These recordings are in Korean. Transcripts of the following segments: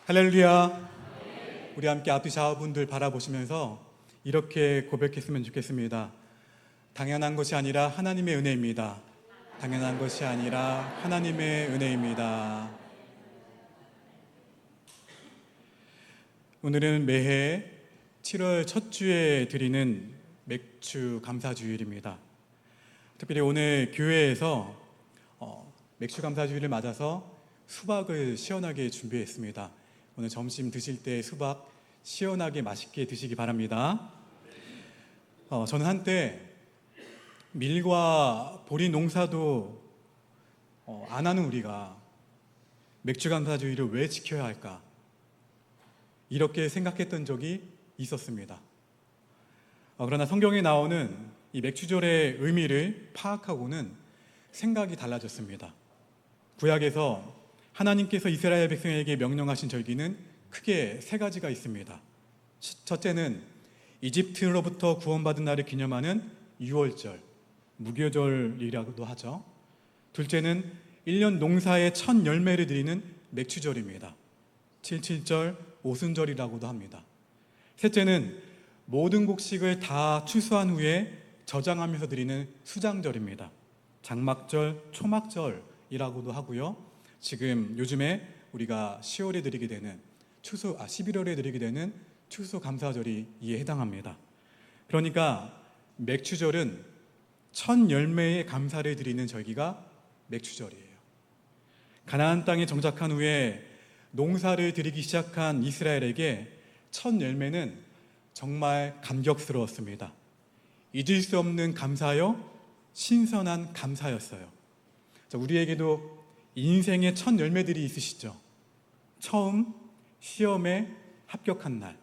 할렐루야. 우리 함께 앞뒤 좌우분들 바라보시면서 이렇게 고백했으면 좋겠습니다. 당연한 것이 아니라 하나님의 은혜입니다. 당연한 것이 아니라 하나님의 은혜입니다. 오늘은 매해 7월 첫 주에 드리는 맥주 감사주일입니다. 특별히 오늘 교회에서 맥주 감사주일을 맞아서 수박을 시원하게 준비했습니다. 오늘 점심 드실 때 수박 시원하게 맛있게 드시기 바랍니다. 저는 한때 밀과 보리 농사도 안 하는 우리가 맥주 감사주의를 왜 지켜야 할까? 이렇게 생각했던 적이 있었습니다. 그러나 성경에 나오는 이 맥주절의 의미를 파악하고는 생각이 달라졌습니다. 구약에서 하나님께서 이스라엘 백성에게 명령하신 절기는 크게 세 가지가 있습니다. 첫째는 이집트로부터 구원받은 날을 기념하는 유월절, 무교절이라고도 하죠. 둘째는 1년 농사의 첫 열매를 드리는 맥주절입니다. 77절, 오순절이라고도 합니다. 셋째는 모든 곡식을 다 추수한 후에 저장하면서 드리는 수장절입니다. 장막절, 초막절이라고도 하고요. 지금 요즘에 우리가 10월에 드리게 되는 11월에 드리게 되는 추수감사절이 이에 해당합니다. 그러니까 맥주절은 첫 열매의 감사를 드리는 절기가 맥주절이에요. 가나안 땅에 정착한 후에 농사를 드리기 시작한 이스라엘에게 첫 열매는 정말 감격스러웠습니다. 잊을 수 없는 감사요, 신선한 감사였어요. 우리에게도 인생의 첫 열매들이 있으시죠? 처음 시험에 합격한 날,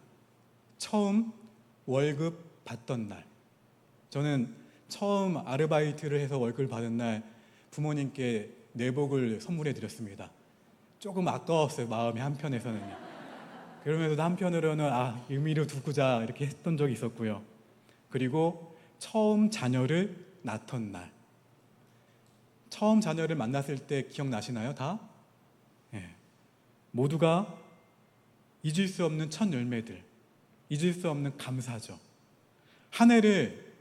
처음 월급 받던 날. 저는 처음 아르바이트를 해서 월급을 받은 날 부모님께 내복을 선물해 드렸습니다. 조금 아까웠어요, 마음이 한편에서는요. 그러면서도 한편으로는 의미를 두고자 이렇게 했던 적이 있었고요. 그리고 처음 자녀를 낳던 날, 처음 자녀를 만났을 때 기억나시나요? 다? 네. 모두가 잊을 수 없는 첫 열매들, 잊을 수 없는 감사죠. 한 해를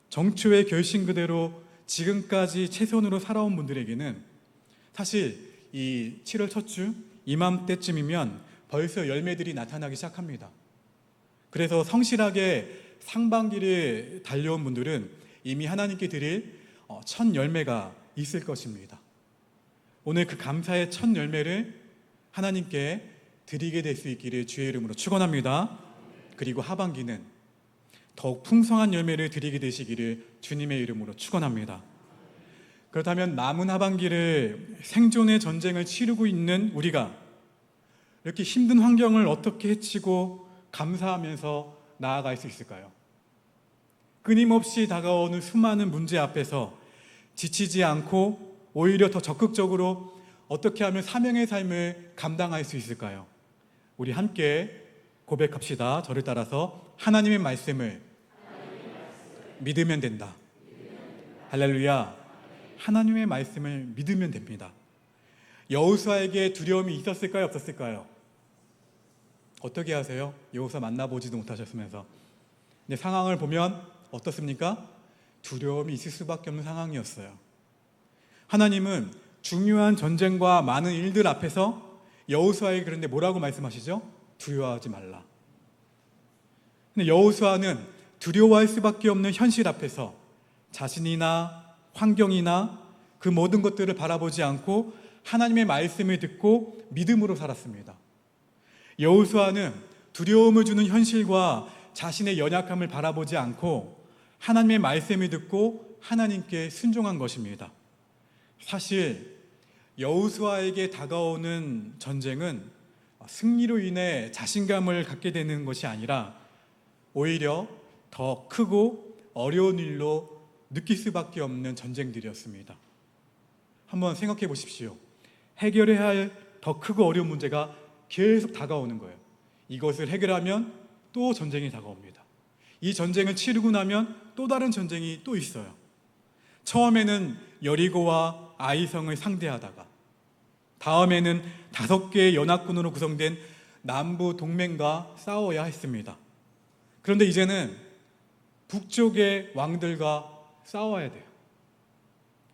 정초의 결심 그대로 지금까지 최선으로 살아온 분들에게는 사실 이 7월 첫 주 이맘때쯤이면 벌써 열매들이 나타나기 시작합니다. 그래서 성실하게 상반기를 달려온 분들은 이미 하나님께 드릴 첫 열매가 있을 것입니다. 오늘 그 감사의 첫 열매를 하나님께 드리게 될 수 있기를 주의 이름으로 축원합니다. 그리고 하반기는 더욱 풍성한 열매를 드리게 되시기를 주님의 이름으로 축원합니다. 그렇다면 남은 하반기를 생존의 전쟁을 치르고 있는 우리가 이렇게 힘든 환경을 어떻게 헤치고 감사하면서 나아갈 수 있을까요? 끊임없이 다가오는 수많은 문제 앞에서 지치지 않고 오히려 더 적극적으로 어떻게 하면 사명의 삶을 감당할 수 있을까요? 우리 함께 고백합시다. 저를 따라서 하나님의 말씀을 믿으면 된다. 할렐루야. 하나님의 말씀을 믿으면 됩니다. 여호수아에게 두려움이 있었을까요? 없었을까요? 어떻게 하세요? 여호수아 만나보지도 못하셨으면서. 근데 상황을 보면 어떻습니까? 두려움이 있을 수밖에 없는 상황이었어요. 하나님은 중요한 전쟁과 많은 일들 앞에서 여호수아에게 그런데 뭐라고 말씀하시죠? 두려워하지 말라. 근데 여호수아는 두려워할 수밖에 없는 현실 앞에서 자신이나 환경이나 그 모든 것들을 바라보지 않고 하나님의 말씀을 듣고 믿음으로 살았습니다. 여호수아는 두려움을 주는 현실과 자신의 연약함을 바라보지 않고 하나님의 말씀을 듣고 하나님께 순종한 것입니다. 사실 여호수아에게 다가오는 전쟁은 승리로 인해 자신감을 갖게 되는 것이 아니라 오히려 더 크고 어려운 일로 느낄 수밖에 없는 전쟁들이었습니다. 한번 생각해 보십시오. 해결해야 할 더 크고 어려운 문제가 계속 다가오는 거예요. 이것을 해결하면 또 전쟁이 다가옵니다. 이 전쟁을 치르고 나면 또 다른 전쟁이 또 있어요. 처음에는 여리고와 아이성을 상대하다가 다음에는 5개의 연합군으로 구성된 남부 동맹과 싸워야 했습니다. 그런데 이제는 북쪽의 왕들과 싸워야 돼요.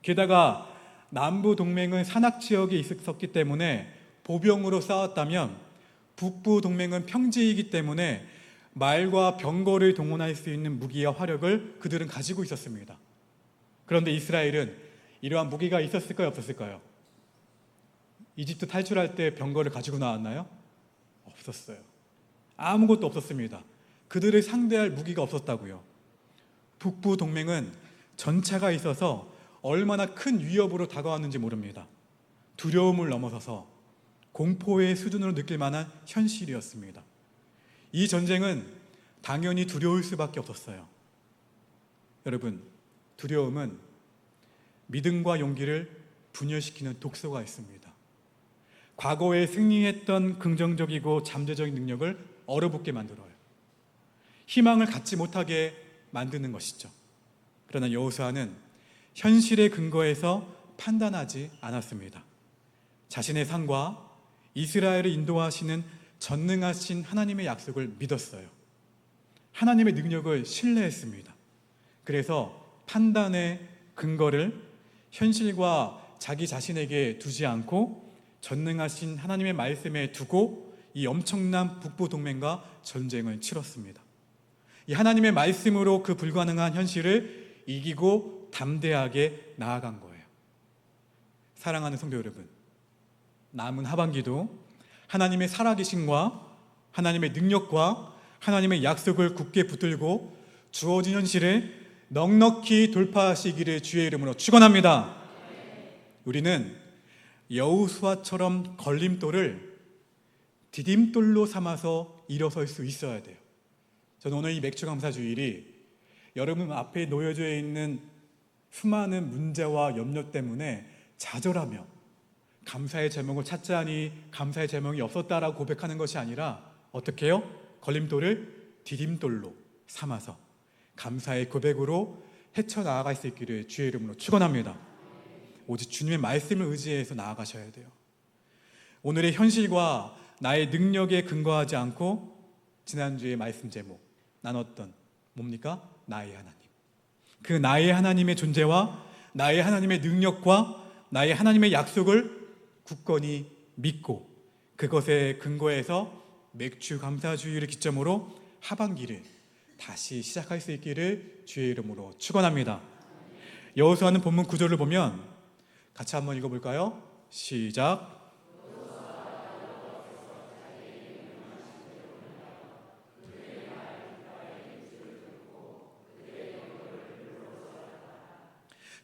게다가 남부 동맹은 산악 지역에 있었기 때문에 보병으로 싸웠다면 북부 동맹은 평지이기 때문에 말과 병거를 동원할 수 있는 무기와 화력을 그들은 가지고 있었습니다. 그런데 이스라엘은 이러한 무기가 있었을까요? 없었을까요? 이집트 탈출할 때 병거를 가지고 나왔나요? 없었어요. 아무것도 없었습니다. 그들을 상대할 무기가 없었다고요. 북부 동맹은 전차가 있어서 얼마나 큰 위협으로 다가왔는지 모릅니다. 두려움을 넘어서서 공포의 수준으로 느낄 만한 현실이었습니다. 이 전쟁은 당연히 두려울 수밖에 없었어요. 여러분, 두려움은 믿음과 용기를 분열시키는 독소가 있습니다. 과거에 승리했던 긍정적이고 잠재적인 능력을 얼어붙게 만들어요. 희망을 갖지 못하게 만드는 것이죠. 그러나 여호수아는 현실의 근거에서 판단하지 않았습니다. 자신의 상과 이스라엘을 인도하시는 전능하신 하나님의 약속을 믿었어요. 하나님의 능력을 신뢰했습니다. 그래서 판단의 근거를 현실과 자기 자신에게 두지 않고 전능하신 하나님의 말씀에 두고 이 엄청난 북부 동맹과 전쟁을 치렀습니다. 이 하나님의 말씀으로 그 불가능한 현실을 이기고 담대하게 나아간 거예요. 사랑하는 성도 여러분, 남은 하반기도 하나님의 살아계심과 하나님의 능력과 하나님의 약속을 굳게 붙들고 주어진 현실을 넉넉히 돌파하시기를 주의 이름으로 축원합니다. 우리는 여호수아처럼 걸림돌을 디딤돌로 삼아서 일어설 수 있어야 돼요. 저는 오늘 이 맥주감사주일이 여러분 앞에 놓여져 있는 수많은 문제와 염려 때문에 좌절하며 감사의 제목을 찾자니 감사의 제목이 없었다라고 고백하는 것이 아니라 어떻게 해요? 걸림돌을 디딤돌로 삼아서 감사의 고백으로 헤쳐나아갈 수 있기를 주의 이름으로 축원합니다. 오직 주님의 말씀을 의지해서 나아가셔야 돼요. 오늘의 현실과 나의 능력에 근거하지 않고 지난주의 말씀 제목 나눴던 뭡니까? 나의 하나님. 그 나의 하나님의 존재와 나의 하나님의 능력과 나의 하나님의 약속을 굳건히 믿고 그것에 근거해서 맥주 감사주의를 기점으로 하반기를 다시 시작할 수 있기를 주의 이름으로 축원합니다. 여호수아는 본문 구절을 보면 같이 한번 읽어볼까요? 시작.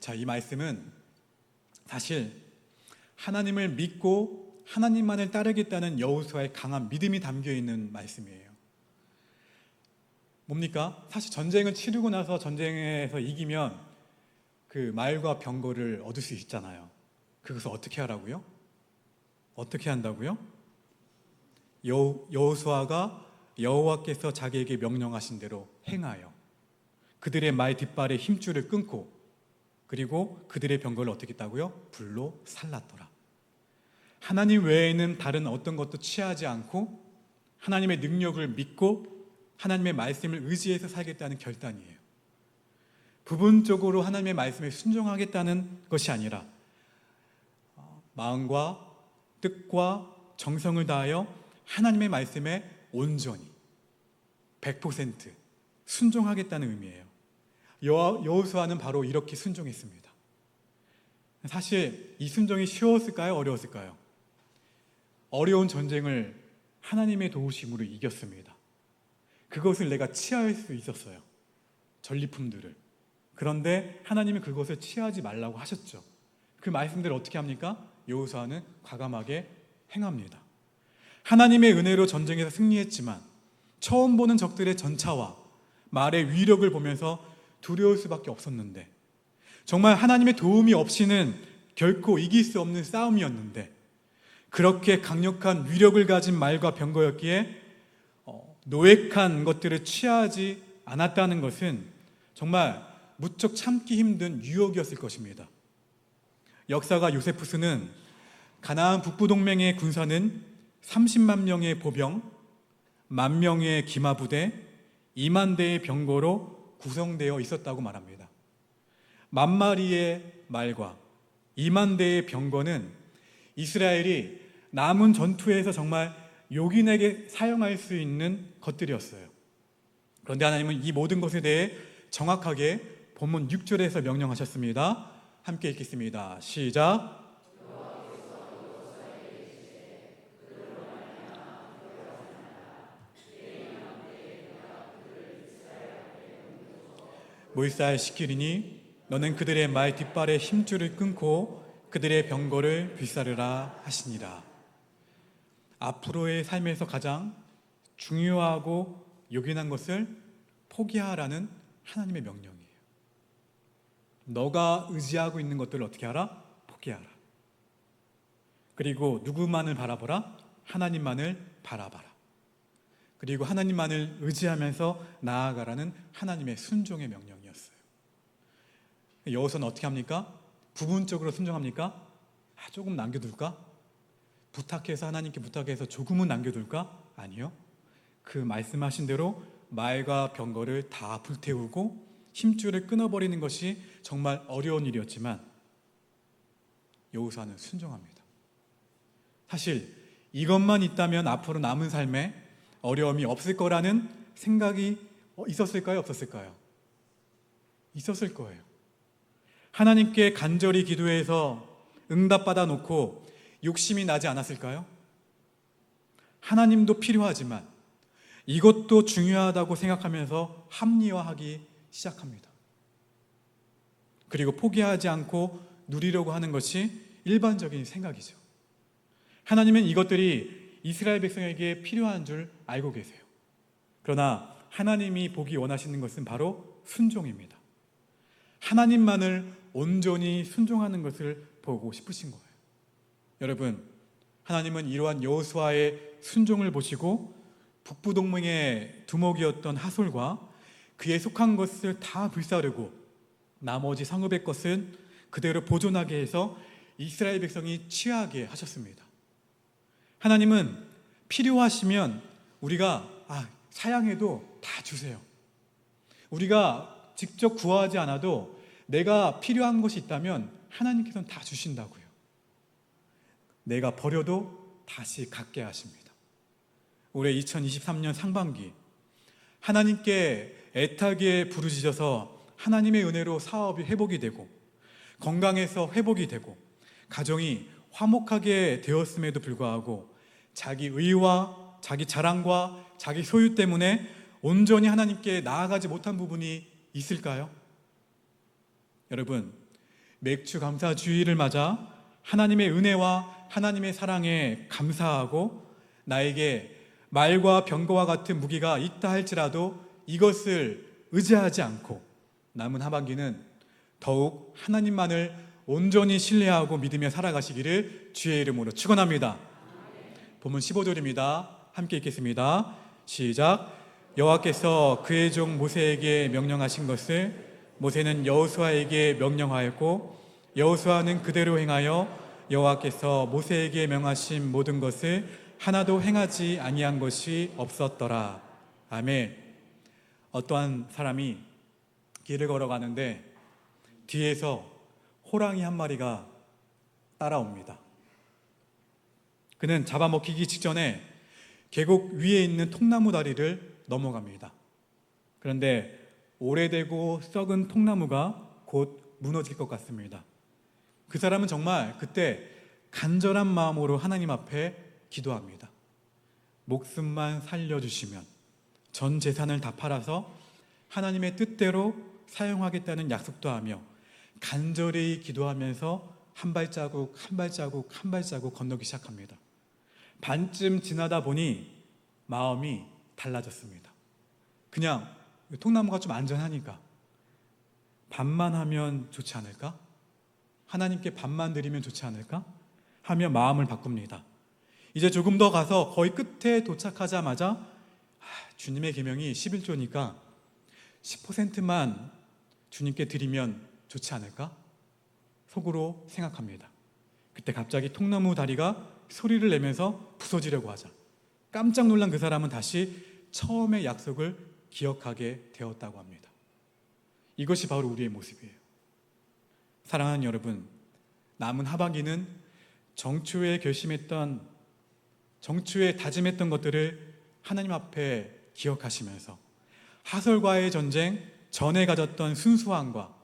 자, 이 말씀은 사실 하나님을 믿고 하나님만을 따르겠다는 여호수아의 강한 믿음이 담겨 있는 말씀이에요. 뭡니까? 사실 전쟁을 치르고 나서 전쟁에서 이기면 그 말과 병거를 얻을 수 있잖아요. 그것을 어떻게 하라고요? 어떻게 한다고요? 여호수아가 여호와께서 자기에게 명령하신 대로 행하여 그들의 말 뒷발의 힘줄을 끊고 그리고 그들의 병거를 어떻게 했다고요? 불로 살랐더라. 하나님 외에는 다른 어떤 것도 취하지 않고 하나님의 능력을 믿고 하나님의 말씀을 의지해서 살겠다는 결단이에요. 부분적으로 하나님의 말씀에 순종하겠다는 것이 아니라 마음과 뜻과 정성을 다하여 하나님의 말씀에 온전히 100% 순종하겠다는 의미예요. 여호수아는 바로 이렇게 순종했습니다. 사실 이 순종이 쉬웠을까요? 어려웠을까요? 어려운 전쟁을 하나님의 도우심으로 이겼습니다. 그것을 내가 취할 수 있었어요. 전리품들을. 그런데 하나님은 그것을 취하지 말라고 하셨죠. 그 말씀들을 어떻게 합니까? 여호수아는 과감하게 행합니다. 하나님의 은혜로 전쟁에서 승리했지만 처음 보는 적들의 전차와 말의 위력을 보면서 두려울 수밖에 없었는데 정말 하나님의 도움이 없이는 결코 이길 수 없는 싸움이었는데 그렇게 강력한 위력을 가진 말과 병거였기에 노획한 것들을 취하지 않았다는 것은 정말 무척 참기 힘든 유혹이었을 것입니다. 역사가 요세푸스는 가나안 북부 동맹의 군사는 30만 명의 보병, 10,000명의 기마부대, 2만 대의 병거로 구성되어 있었다고 말합니다. 10,000마리의 말과 2만 대의 병거는 이스라엘이 남은 전투에서 정말 요긴하게 사용할 수 있는 것들이었어요. 그런데 하나님은 이 모든 것에 대해 정확하게 본문 6절에서 명령하셨습니다. 함께 읽겠습니다. 시작. 몰살시키리니 너는 그들의 말 뒷발의 힘줄을 끊고 그들의 병거를 불사르라 하시니라. 앞으로의 삶에서 가장 중요하고 요긴한 것을 포기하라는 하나님의 명령이에요. 너가 의지하고 있는 것들을 어떻게 하라? 포기하라. 그리고 누구만을 바라보라? 하나님만을 바라봐라. 그리고 하나님만을 의지하면서 나아가라는 하나님의 순종의 명령이었어요. 여호수아는 어떻게 합니까? 부분적으로 순종합니까? 조금 남겨둘까? 부탁해서 하나님께 부탁해서 조금은 남겨둘까? 아니요. 그 말씀하신 대로 말과 병거를 다 불태우고 힘줄을 끊어버리는 것이 정말 어려운 일이었지만 여호수아는 순종합니다. 사실 이것만 있다면 앞으로 남은 삶에 어려움이 없을 거라는 생각이 있었을까요? 없었을까요? 있었을 거예요. 하나님께 간절히 기도해서 응답받아 놓고 욕심이 나지 않았을까요? 하나님도 필요하지만 이것도 중요하다고 생각하면서 합리화하기 시작합니다. 그리고 포기하지 않고 누리려고 하는 것이 일반적인 생각이죠. 하나님은 이것들이 이스라엘 백성에게 필요한 줄 알고 계세요. 그러나 하나님이 보기 원하시는 것은 바로 순종입니다. 하나님만을 온전히 순종하는 것을 보고 싶으신 거예요. 여러분, 하나님은 이러한 여호수아의 순종을 보시고 북부동맹의 두목이었던 하솔과 그에 속한 것을 다 불사르고 나머지 성읍의 것은 그대로 보존하게 해서 이스라엘 백성이 취하게 하셨습니다. 하나님은 필요하시면 우리가 사양해도 다 주세요. 우리가 직접 구하지 않아도 내가 필요한 것이 있다면 하나님께서는 다 주신다고요. 내가 버려도 다시 갖게 하십니다. 올해 2023년 상반기 하나님께 애타게 부르짖어서 하나님의 은혜로 사업이 회복이 되고 건강에서 회복이 되고 가정이 화목하게 되었음에도 불구하고 자기 의와 자기 자랑과 자기 소유 때문에 온전히 하나님께 나아가지 못한 부분이 있을까요? 여러분, 맥주 감사 주일을 맞아 하나님의 은혜와 하나님의 사랑에 감사하고 나에게 말과 병거와 같은 무기가 있다 할지라도 이것을 의지하지 않고 남은 하반기는 더욱 하나님만을 온전히 신뢰하고 믿으며 살아가시기를 주의 이름으로 축원합니다. 본문 15절입니다. 함께 읽겠습니다. 시작. 여호와께서 그의 종 모세에게 명령하신 것을 모세는 여호수아에게 명령하였고 여호수아는 그대로 행하여 여호와께서 모세에게 명하신 모든 것을 하나도 행하지 아니한 것이 없었더라. 아멘. 어떠한 사람이 길을 걸어가는데 뒤에서 호랑이 한 마리가 따라옵니다. 그는 잡아먹히기 직전에 계곡 위에 있는 통나무 다리를 넘어갑니다. 그런데 오래되고 썩은 통나무가 곧 무너질 것 같습니다. 그 사람은 정말 그때 간절한 마음으로 하나님 앞에 기도합니다. 목숨만 살려주시면 전 재산을 다 팔아서 하나님의 뜻대로 사용하겠다는 약속도 하며 간절히 기도하면서 한 발자국 한 발자국 한 발자국 건너기 시작합니다. 반쯤 지나다 보니 마음이 달라졌습니다. 그냥 통나무가 좀 안전하니까 반만 하면 좋지 않을까? 하나님께 반만 드리면 좋지 않을까? 하며 마음을 바꿉니다. 이제 조금 더 가서 거의 끝에 도착하자마자 주님의 계명이 11조니까 10%만 주님께 드리면 좋지 않을까? 속으로 생각합니다. 그때 갑자기 통나무 다리가 소리를 내면서 부서지려고 하자. 깜짝 놀란 그 사람은 다시 처음의 약속을 기억하게 되었다고 합니다. 이것이 바로 우리의 모습이에요. 사랑하는 여러분, 남은 하반기는 정초에 다짐했던 것들을 하나님 앞에 기억하시면서 하솔과의 전쟁 전에 가졌던 순수함과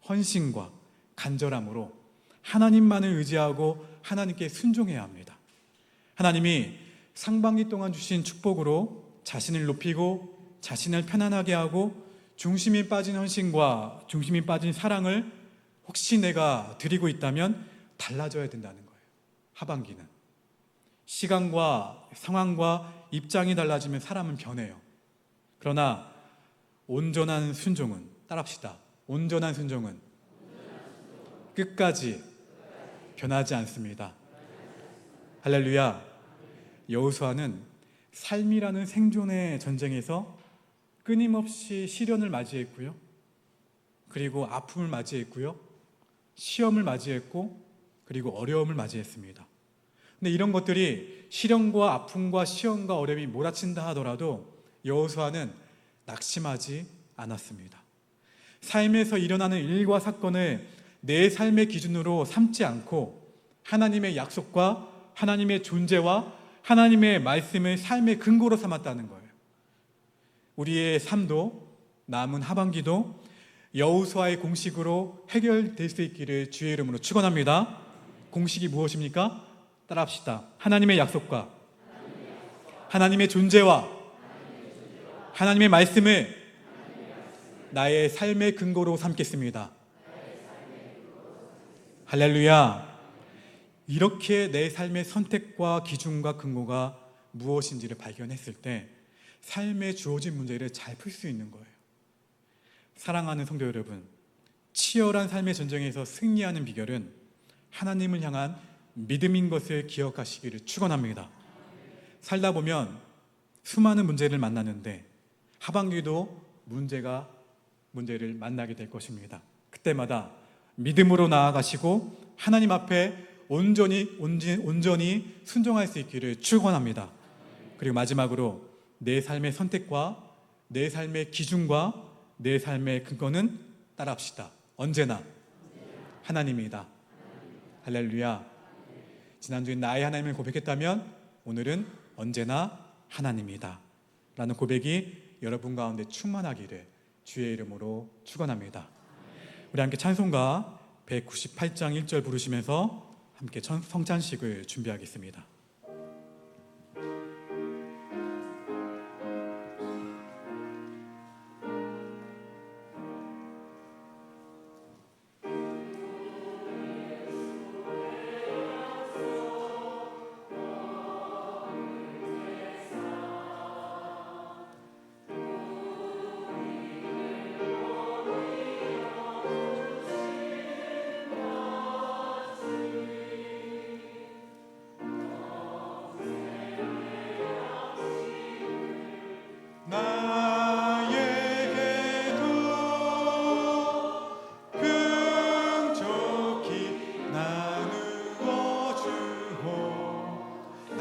헌신과 간절함으로 하나님만을 의지하고 하나님께 순종해야 합니다. 하나님이 상반기 동안 주신 축복으로 자신을 높이고 자신을 편안하게 하고 중심이 빠진 헌신과 중심이 빠진 사랑을 혹시 내가 드리고 있다면 달라져야 된다는 거예요. 하반기는 시간과 상황과 입장이 달라지면 사람은 변해요. 그러나 온전한 순종은, 따라합시다, 온전한 순종은 끝까지 변하지 않습니다. 할렐루야. 여호수아는 삶이라는 생존의 전쟁에서 끊임없이 시련을 맞이했고요, 그리고 아픔을 맞이했고요, 시험을 맞이했고, 그리고 어려움을 맞이했습니다. 근데 이런 것들이 시련과 아픔과 시험과 어려움이 몰아친다 하더라도 여호수아는 낙심하지 않았습니다. 삶에서 일어나는 일과 사건을 내 삶의 기준으로 삼지 않고 하나님의 약속과 하나님의 존재와 하나님의 말씀을 삶의 근거로 삼았다는 거예요. 우리의 삶도 남은 하반기도 여호수아의 공식으로 해결될 수 있기를 주의 이름으로 축원합니다. 공식이 무엇입니까? 따라합시다. 하나님의 약속과 하나님의 존재와 하나님의 말씀을 나의 삶의 근거로 삼겠습니다. 할렐루야. 이렇게 내 삶의 선택과 기준과 근거가 무엇인지를 발견했을 때 삶에 주어진 문제를 잘 풀 수 있는 거예요. 사랑하는 성도 여러분, 치열한 삶의 전쟁에서 승리하는 비결은 하나님을 향한 믿음인 것을 기억하시기를 축원합니다. 살다 보면 수많은 문제를 만나는데 하반기도 문제를 만나게 될 것입니다. 그때마다 믿음으로 나아가시고 하나님 앞에 온전히 순종할 수 있기를 축원합니다. 그리고 마지막으로 내 삶의 선택과 내 삶의 기준과 내 삶의 근거는 따라합시다. 언제나 하나님이다. 할렐루야. 지난주에 나의 하나님을 고백했다면 오늘은 언제나 하나님이다 라는 고백이 여러분 가운데 충만하기를 주의 이름으로 축원합니다. 우리 함께 찬송가 198장 1절 부르시면서 함께 성찬식을 준비하겠습니다.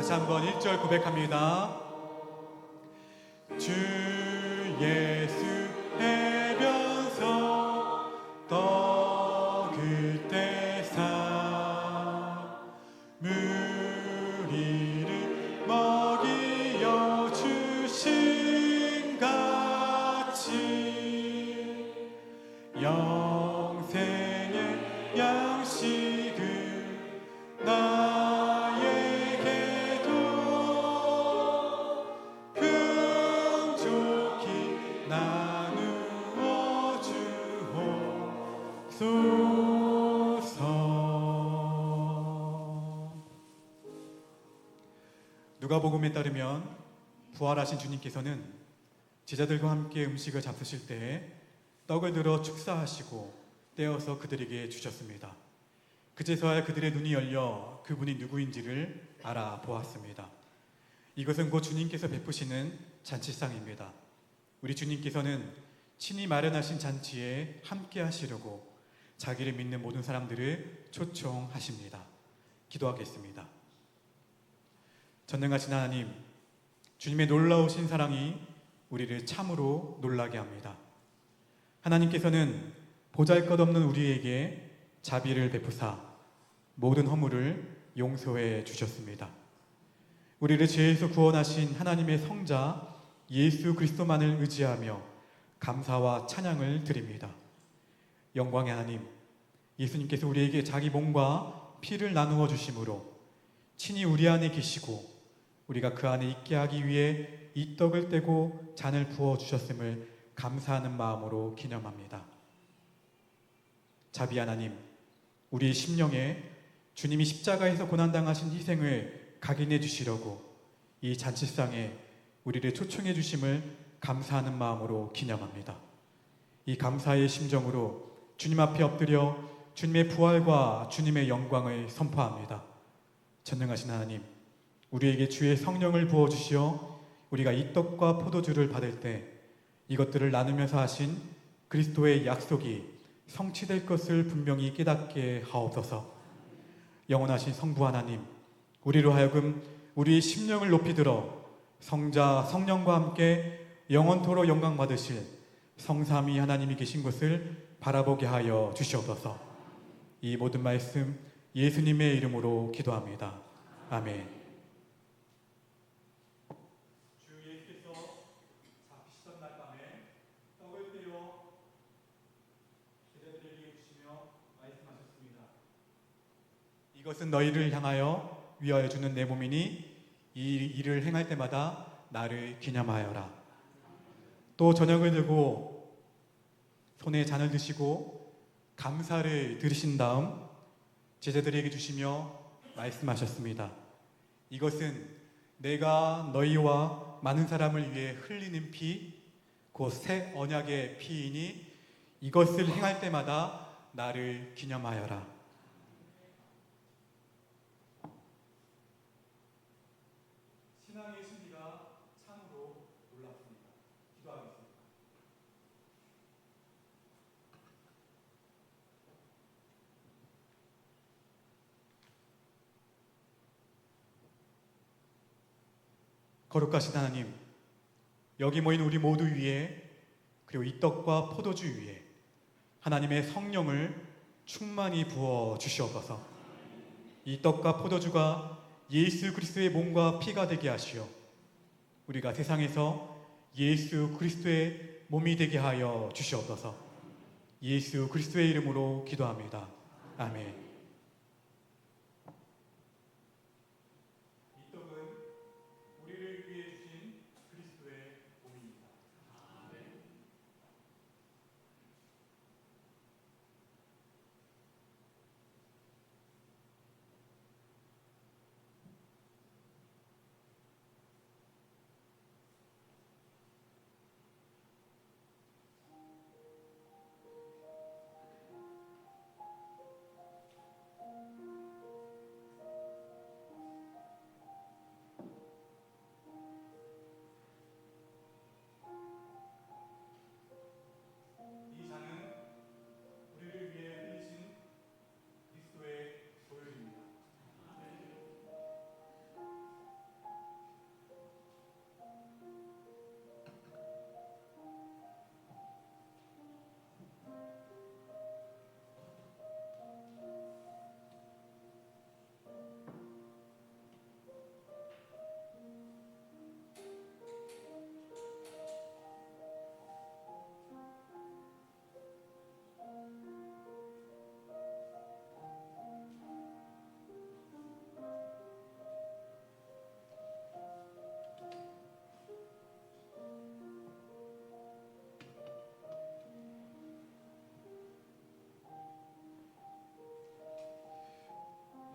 다시 한번 1절 고백합니다. 주 예수 해변서 떡을 떼사 무리를 먹이어 주신 같이 영생의 양식을 누가복음에 따르면 부활하신 주님께서는 제자들과 함께 음식을 잡수실 때에 떡을 들어 축사하시고 떼어서 그들에게 주셨습니다. 그제서야 그들의 눈이 열려 그분이 누구인지를 알아보았습니다. 이것은 곧 주님께서 베푸시는 잔치상입니다. 우리 주님께서는 친히 마련하신 잔치에 함께 하시려고 자기를 믿는 모든 사람들을 초청하십니다. 기도하겠습니다. 전능하신 하나님, 주님의 놀라우신 사랑이 우리를 참으로 놀라게 합니다. 하나님께서는 보잘것없는 우리에게 자비를 베푸사 모든 허물을 용서해 주셨습니다. 우리를 죄에서 구원하신 하나님의 성자 예수 그리스도만을 의지하며 감사와 찬양을 드립니다. 영광의 하나님, 예수님께서 우리에게 자기 몸과 피를 나누어 주심으로 친히 우리 안에 계시고 우리가 그 안에 있게 하기 위해 이 떡을 떼고 잔을 부어 주셨음을 감사하는 마음으로 기념합니다. 자비 하나님, 우리의 심령에 주님이 십자가에서 고난당하신 희생을 각인해 주시려고 이 잔치상에 우리를 초청해 주심을 감사하는 마음으로 기념합니다. 이 감사의 심정으로 주님 앞에 엎드려 주님의 부활과 주님의 영광을 선포합니다. 전능하신 하나님, 우리에게 주의 성령을 부어주시어 우리가 이 떡과 포도주를 받을 때 이것들을 나누면서 하신 그리스도의 약속이 성취될 것을 분명히 깨닫게 하옵소서. 영원하신 성부 하나님, 우리로 하여금 우리의 심령을 높이 들어 성자 성령과 함께 영원토록 영광 받으실 성삼위 하나님이 계신 것을 바라보게 하여 주시옵소서. 이 모든 말씀 예수님의 이름으로 기도합니다. 아멘. 주 예수께서 잡히시던 날 밤에 떡을 떼어 제자들에게 주시며 말씀하셨습니다. 이것은 너희를 향하여 위하여 주는 내 몸이니 이 일을 행할 때마다 나를 기념하여라. 또 저녁을 들고 손에 잔을 드시고 감사를 드리신 다음 제자들에게 주시며 말씀하셨습니다. 이것은 내가 너희와 많은 사람을 위해 흘리는 피, 곧 새 언약의 피이니 이것을 행할 때마다 나를 기념하여라. 신앙의 신비가 참으로 놀랍습니다. 기도하겠습니다. 거룩하신 하나님, 여기 모인 우리 모두 위에 그리고 이 떡과 포도주 위에 하나님의 성령을 충만히 부어 주시옵소서. 이 떡과 포도주가 예수 그리스도의 몸과 피가 되게 하시어 우리가 세상에서 예수 그리스도의 몸이 되게 하여 주시옵소서. 예수 그리스도의 이름으로 기도합니다. 아멘.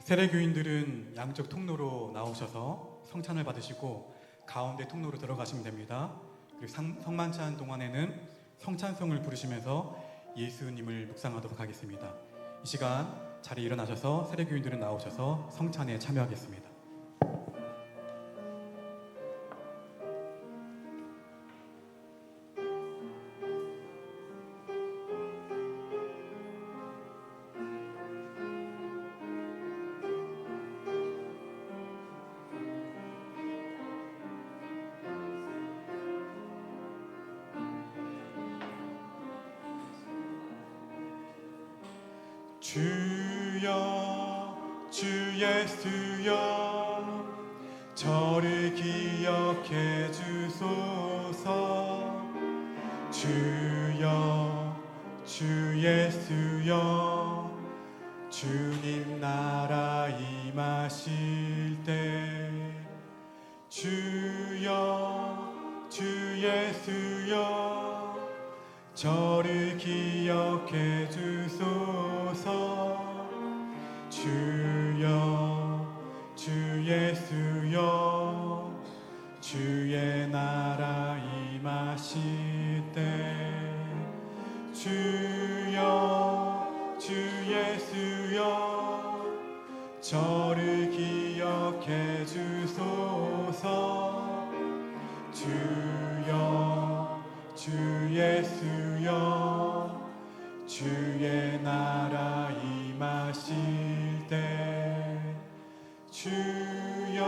세례교인들은 양쪽 통로로 나오셔서 성찬을 받으시고 가운데 통로로 들어가시면 됩니다. 그리고 성만찬 동안에는 성찬송을 부르시면서 예수님을 묵상하도록 하겠습니다. 이 시간 자리에 일어나셔서 세례교인들은 나오셔서 성찬에 참여하겠습니다. 주여 주 예수여 저를 기억해 주소서. 주여 주 예수여 주님 나라 임하실 때. 주여 주 예수여 저를 기억해 주소서. 주여 주 예수여 주의 나라 임하실 때. 주여 주 예수여 저를 기억해 주소서. 주여 주 예수여 주의 나라 임하실 때. 주여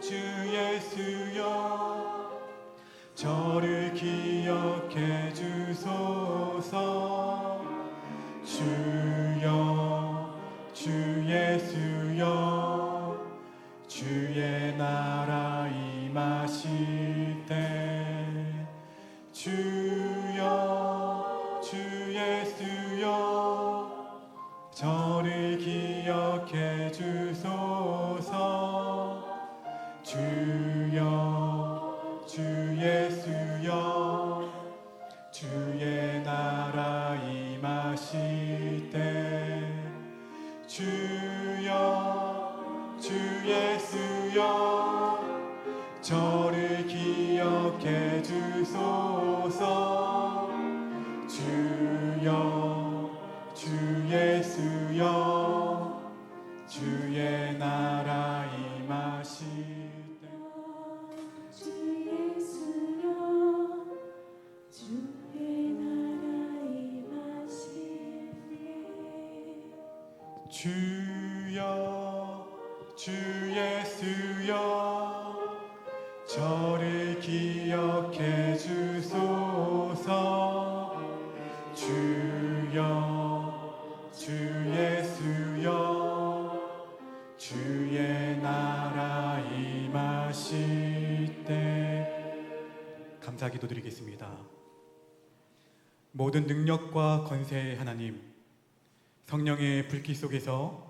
주 예수여 저를 기억해 주소서. 주여 주 예수여 주의 나라 임하실 때. 주여 주 예수여 저를 기억해 주소서. 주여 주 예수여 주의 나라 임하실 때. 주여 주 예수여 저를 기억해 주소서. 주여 주 예수여 주의 나라 임하실 때. 주 예수여 주의 나라 임하실 때. 주여 주 예수여 저를 기억해 주소서. 주여 주 예수여 주의 나라 임하실 때. 감사 기도드리겠습니다. 모든 능력과 권세의 하나님, 성령의 불길 속에서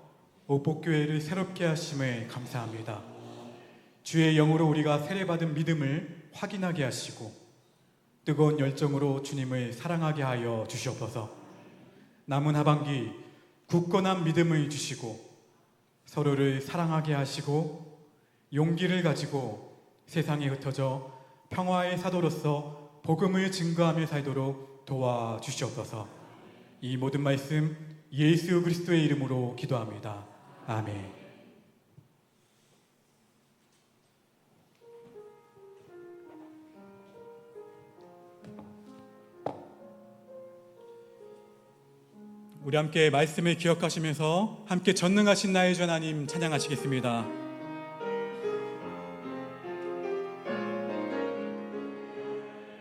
오복교회를 새롭게 하심에 감사합니다. 주의 영으로 우리가 세례받은 믿음을 확인하게 하시고 뜨거운 열정으로 주님을 사랑하게 하여 주시옵소서. 남은 하반기 굳건한 믿음을 주시고 서로를 사랑하게 하시고 용기를 가지고 세상에 흩어져 평화의 사도로서 복음을 증거하며 살도록 도와주시옵소서. 이 모든 말씀 예수 그리스도의 이름으로 기도합니다. 아멘. 우리 함께 말씀을 기억하시면서 함께 전능하신 나의 주 하나님 찬양하시겠습니다.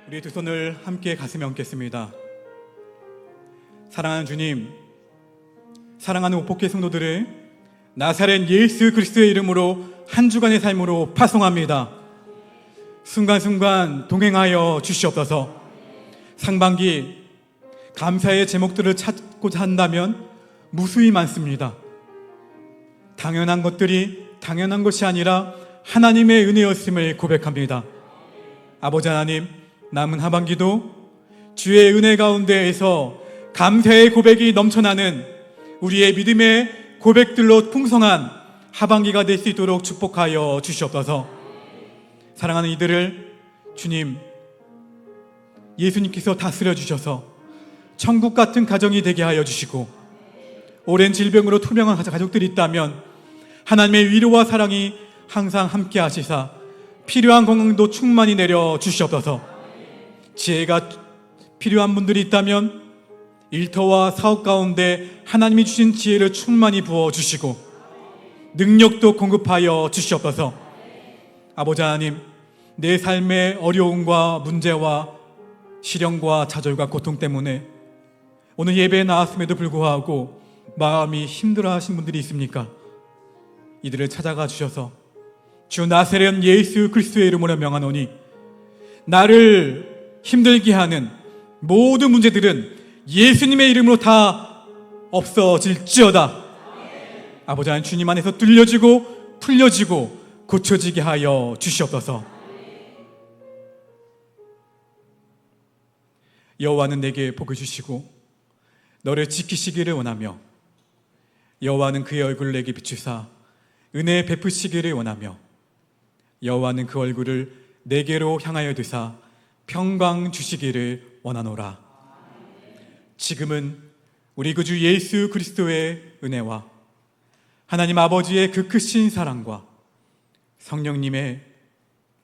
우리 두 손을 함께 가슴에 얹겠습니다. 사랑하는 주님, 사랑하는 오복교 성도들을 나사렛 예수 그리스도의 이름으로 한 주간의 삶으로 파송합니다. 순간순간 동행하여 주시옵소서. 상반기 감사의 제목들을 찾고자 한다면 무수히 많습니다. 당연한 것들이 당연한 것이 아니라 하나님의 은혜였음을 고백합니다. 아버지 하나님, 남은 하반기도 주의 은혜 가운데에서 감사의 고백이 넘쳐나는 우리의 믿음의 고백들로 풍성한 하반기가 될 수 있도록 축복하여 주시옵소서. 사랑하는 이들을 주님, 예수님께서 다스려 주셔서 천국 같은 가정이 되게 하여 주시고, 오랜 질병으로 투명한 가족들이 있다면 하나님의 위로와 사랑이 항상 함께 하시사 필요한 건강도 충만히 내려 주시옵소서. 지혜가 필요한 분들이 있다면 일터와 사업 가운데 하나님이 주신 지혜를 충만히 부어주시고 능력도 공급하여 주시옵소서. 아버지 하나님, 내 삶의 어려움과 문제와 시련과 좌절과 고통 때문에 오늘 예배에 나왔음에도 불구하고 마음이 힘들어하신 분들이 있습니까? 이들을 찾아가 주셔서 주 나사렛 예수 그리스도의 이름으로 명하노니 나를 힘들게 하는 모든 문제들은 예수님의 이름으로 다 없어질지어다. 아버지 하나님, 주님 안에서 뚫려지고 풀려지고 고쳐지게 하여 주시옵소서. 여호와는 내게 복을 주시고 너를 지키시기를 원하며 여호와는 그의 얼굴을 내게 비추사 은혜 베푸시기를 원하며 여호와는 그 얼굴을 내게로 향하여 드사 평강 주시기를 원하노라. 지금은 우리 구주 예수 그리스도의 은혜와 하나님 아버지의 그 크신 사랑과 성령님의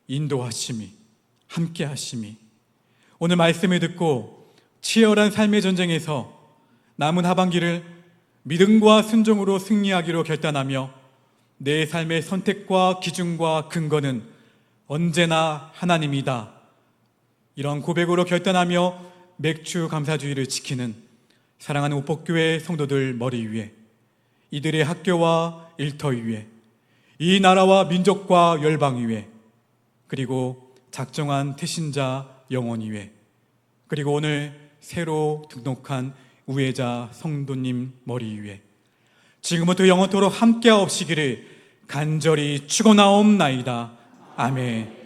인도하심이 함께하심이 오늘 말씀을 듣고 치열한 삶의 전쟁에서 남은 하반기를 믿음과 순종으로 승리하기로 결단하며 내 삶의 선택과 기준과 근거는 언제나 하나님이다, 이런 고백으로 결단하며 맥주 감사주의를 지키는 사랑하는 우복교회 성도들 머리 위에, 이들의 학교와 일터 위에, 이 나라와 민족과 열방 위에, 그리고 작정한 태신자 영혼 위에, 그리고 오늘 새로 등록한 우회자 성도님 머리 위에 지금부터 영원토록 함께하옵시기를 간절히 축원하옵나이다. 아멘.